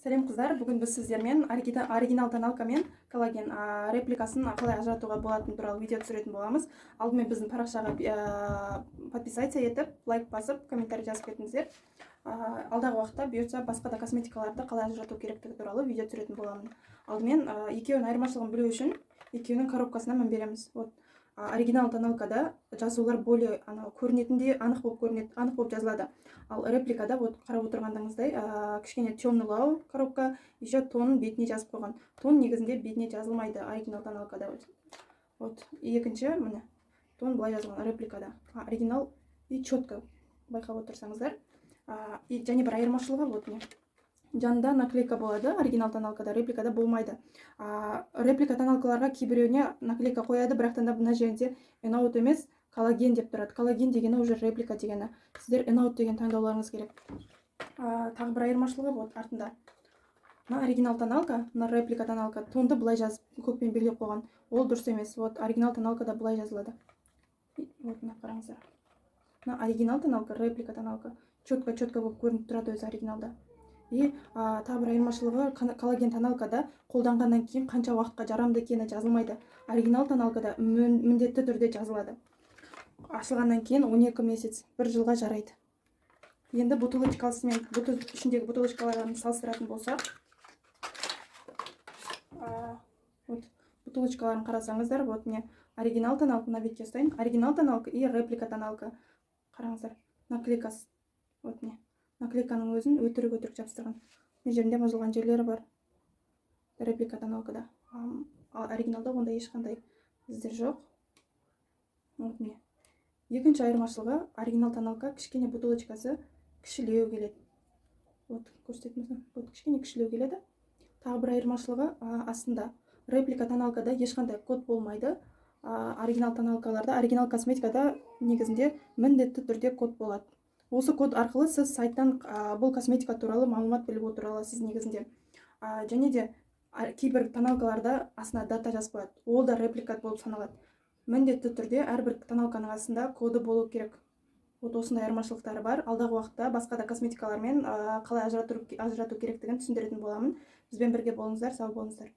Сәлем қыздар, бүгін біз сіздермен оригинал тоналка мен коллаген репликасын қалай ажыратуға болатыны туралы видео түсіретін боламыз. Алдымен біздің парақшаға подписаться етіп, лайк басып, комментарий жазып кетіңіздер. Алдағы уақытта бұйыртса басқа да косметикаларды қалай ажырату керектігі туралы видео түсіретін боламын. Алдымен екеуінің айырмашылығын білу үшін екеуінің коробкасына мән береміз. Оригинал тоналкада жазулар более көрінетіндей анық болып жазылады. Ал репликада қарап отырғандыңыздай кішкене темнылау коробка, еще тонын бетіне жазып қойған. Тон негізінде бетіне жазылмайды оригинал тоналкада. Екінші, міне, тон былай жазылған репликада. Оригинал и четко байқап отырсаңыздар. Және бір айырмашылығы міне. Жанында наклейка болады, оригинал тоналкада, репликада болмайды. Реплика тоналкаларға кейбіреуіне наклейка қояды, бірақтан да мына жерінде энаут емес, коллаген деп тұрады. Коллаген дегені уже реплика дегені. Сіздер энаут деген таңдауларыңыз керек. Тағы бір айырмашылығы артында. Мына оригинал тоналка, мына реплика тоналка тонды былай жазып, көкпен белгілеп қойған. Ол дұрыс емес. Оригинал тоналкада былай жазылады. Мына қараңыздар. Мына оригинал тоналка, реплика тоналка четко болып көрініп тұрады өзі оригиналда. И тағы бір айырмашылығы, коллаген тоналкада қолданғаннан кейін қанша уақытқа жарамды екені жазылмайды. Оригинал тоналкада міндетті түрде жазылады. Ашылғаннан кейін 12 месяц, 1 жылға жарайды. Енді бутылочкасымен ішіндегі бутылочкаларын салыстыратын болсақ, бутылочкаларын қарасаңыздар, міне оригинал тоналка, мына бетке ұстайын, оригинал тоналка и реплика тоналка. Қараңыздар, наклейкасы. Міне наклейканың өзін өтірік жабыстырған. Мен жерінде бұзылған жерлері бар. Реплика тоналкада. Оригиналда онда ешқандай іздер жоқ. Міне. Екінші айырмашылығы, оригинал тоналка кішкене бутылочкасы кішілеу келеді. Көрсететін кішкене кішілеу келеді. Тағы бір айырмашылығы астында. Реплика тоналкада ешқандай код болмайды. Оригинал тоналкаларда, оригинал косметикада негізінде міндетті түрде код болады. Осы код арқылы сіз сайттан бұл косметика туралы мағлұмат біліп отыра аласыз негізінде. Және де кейбір тоналкаларда астына дата жазып қояды. Ол да репликат болып саналады. Міндетті түрде әрбір тоналканың астында коды болу керек. Осындай айырмашылықтары бар. Алдағы уақытта басқа да косметикалармен қалай ажырату керектігін түсіндіретін боламын. Бізбен бірге болыңыздар, сау болыңыздар.